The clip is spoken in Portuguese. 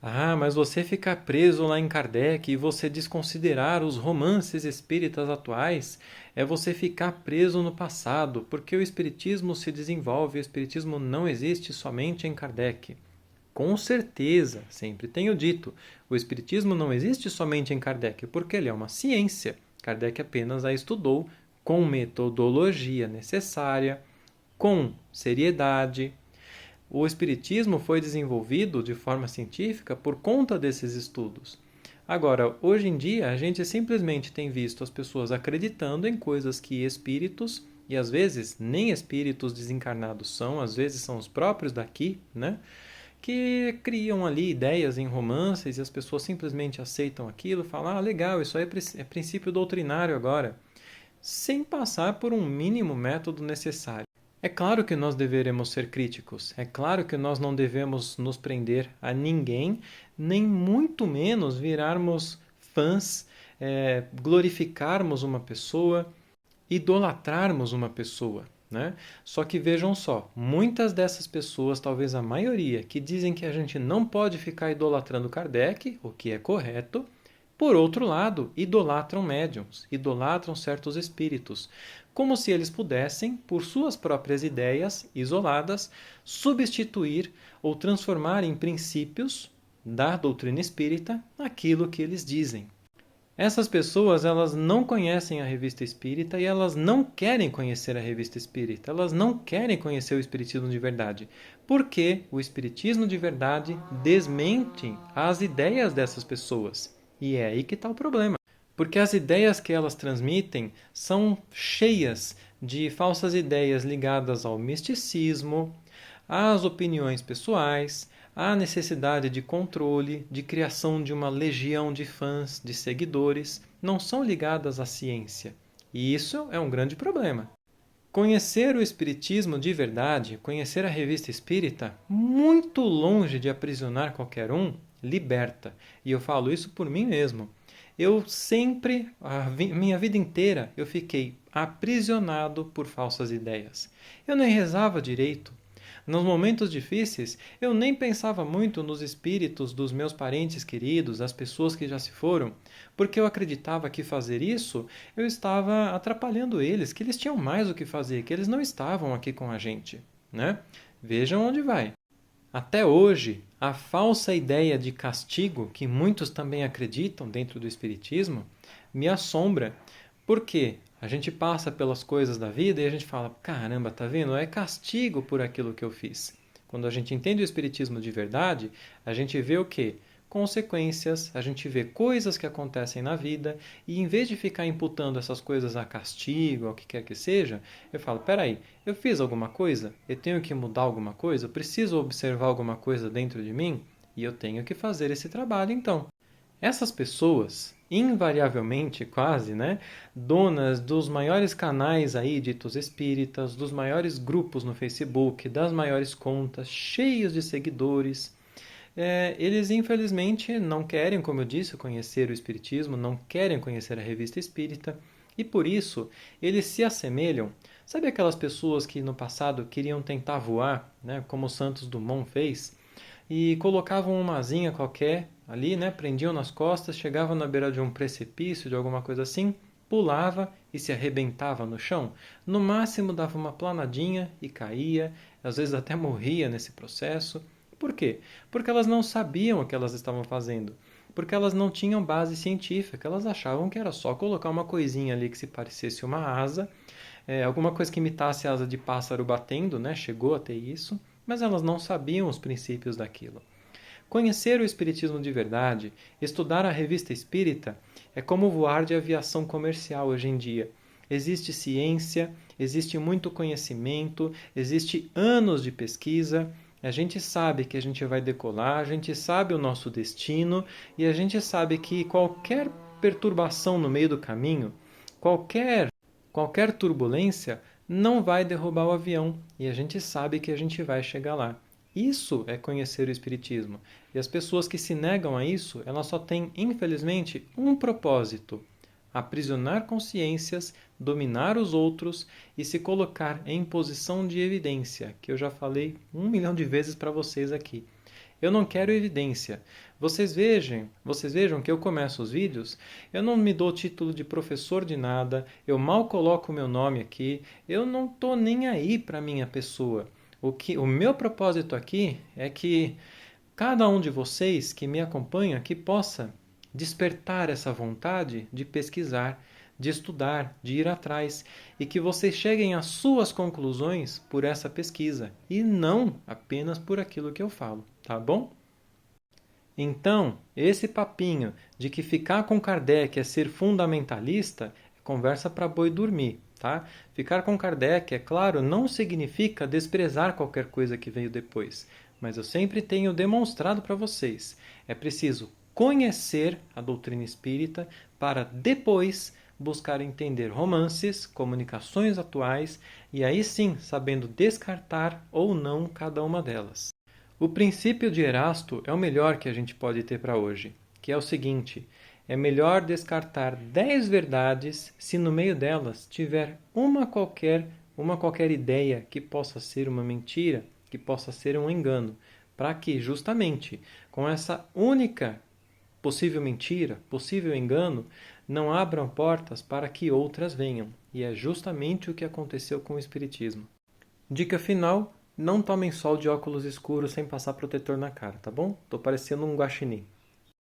Ah, mas você ficar preso lá em Kardec e você desconsiderar os romances espíritas atuais é você ficar preso no passado, porque o espiritismo se desenvolve, o espiritismo não existe somente em Kardec. Com certeza, sempre tenho dito, o espiritismo não existe somente em Kardec, porque ele é uma ciência. Kardec apenas a estudou com metodologia necessária, com seriedade. O espiritismo foi desenvolvido de forma científica por conta desses estudos. Agora, hoje em dia, a gente simplesmente tem visto as pessoas acreditando em coisas que espíritos, e às vezes nem espíritos desencarnados são, às vezes são os próprios daqui, né? Que criam ali ideias em romances e as pessoas simplesmente aceitam aquilo, falam, ah, legal, isso aí é princípio doutrinário agora, sem passar por um mínimo método necessário. É claro que nós deveremos ser críticos, é claro que nós não devemos nos prender a ninguém, nem muito menos virarmos fãs, glorificarmos uma pessoa, idolatrarmos uma pessoa. Né? Só que vejam só, muitas dessas pessoas, talvez a maioria, que dizem que a gente não pode ficar idolatrando Kardec, o que é correto, por outro lado, idolatram médiums, idolatram certos espíritos, como se eles pudessem, por suas próprias ideias isoladas, substituir ou transformar em princípios da doutrina espírita aquilo que eles dizem. Essas pessoas, elas não conhecem a revista espírita e elas não querem conhecer a revista espírita. Elas não querem conhecer o espiritismo de verdade, porque o espiritismo de verdade desmente as ideias dessas pessoas. E é aí que está o problema. Porque as ideias que elas transmitem são cheias de falsas ideias ligadas ao misticismo, às opiniões pessoais, à necessidade de controle, de criação de uma legião de fãs, de seguidores, não são ligadas à ciência. E isso é um grande problema. Conhecer o Espiritismo de verdade, conhecer a revista espírita, muito longe de aprisionar qualquer um, liberta. E eu falo isso por mim mesmo. Eu sempre, minha vida inteira, eu fiquei aprisionado por falsas ideias. Eu nem rezava direito. Nos momentos difíceis, eu nem pensava muito nos espíritos dos meus parentes queridos, das pessoas que já se foram, porque eu acreditava que fazer isso eu estava atrapalhando eles, que eles tinham mais o que fazer, que eles não estavam aqui com a gente, né? Vejam onde vai. Até hoje, a falsa ideia de castigo, que muitos também acreditam dentro do espiritismo, me assombra. Por quê? A gente passa pelas coisas da vida e a gente fala: caramba, tá vendo? É castigo por aquilo que eu fiz. Quando a gente entende o espiritismo de verdade, a gente vê o quê? Consequências, a gente vê coisas que acontecem na vida e em vez de ficar imputando essas coisas a castigo, ao que quer que seja, eu falo: peraí, eu fiz alguma coisa? Eu tenho que mudar alguma coisa? Eu preciso observar alguma coisa dentro de mim? E eu tenho que fazer esse trabalho então. Essas pessoas, invariavelmente, quase, né, donas dos maiores canais aí ditos espíritas, dos maiores grupos no Facebook, das maiores contas, cheios de seguidores, eles infelizmente não querem, como eu disse, conhecer o espiritismo, não querem conhecer a revista espírita, e por isso eles se assemelham. Sabe aquelas pessoas que no passado queriam tentar voar, né, como Santos Dumont fez? E colocavam uma asinha qualquer ali, né? Prendiam nas costas, chegavam na beira de um precipício, de alguma coisa assim, pulava e se arrebentava no chão. No máximo dava uma planadinha e caía, às vezes até morria nesse processo. Por quê? Porque elas não sabiam o que elas estavam fazendo. Porque elas não tinham base científica. Elas achavam que era só colocar uma coisinha ali que se parecesse uma asa, alguma coisa que imitasse a asa de pássaro batendo, né? Chegou a ter isso, mas elas não sabiam os princípios daquilo. Conhecer o espiritismo de verdade, estudar a revista espírita, é como voar de aviação comercial hoje em dia. Existe ciência, existe muito conhecimento, existe anos de pesquisa. A gente sabe que a gente vai decolar, a gente sabe o nosso destino e a gente sabe que qualquer perturbação no meio do caminho, qualquer turbulência, não vai derrubar o avião e a gente sabe que a gente vai chegar lá. Isso é conhecer o Espiritismo. E as pessoas que se negam a isso, elas só têm, infelizmente, um propósito: aprisionar consciências, dominar os outros e se colocar em posição de evidência, que eu já falei 1 milhão de vezes para vocês aqui. Eu não quero evidência. Vocês vejam que eu começo os vídeos, eu não me dou título de professor de nada, eu mal coloco o meu nome aqui, eu não estou nem aí para a minha pessoa. O meu propósito aqui é que cada um de vocês que me acompanha que possa despertar essa vontade de pesquisar, de estudar, de ir atrás e que vocês cheguem às suas conclusões por essa pesquisa e não apenas por aquilo que eu falo, tá bom? Então, esse papinho de que ficar com Kardec é ser fundamentalista é conversa para boi dormir, tá? Ficar com Kardec, é claro, não significa desprezar qualquer coisa que veio depois, mas eu sempre tenho demonstrado para vocês. É preciso conhecer a doutrina espírita para depois buscar entender romances, comunicações atuais e aí sim sabendo descartar ou não cada uma delas. O princípio de Erasto é o melhor que a gente pode ter para hoje, que é o seguinte: é melhor descartar 10 verdades se no meio delas tiver uma qualquer ideia que possa ser uma mentira, que possa ser um engano, para que justamente com essa única possível mentira, possível engano, não abram portas para que outras venham. E é justamente o que aconteceu com o Espiritismo. Dica final: não tomem sol de óculos escuros sem passar protetor na cara, tá bom? Tô parecendo um guaxinim.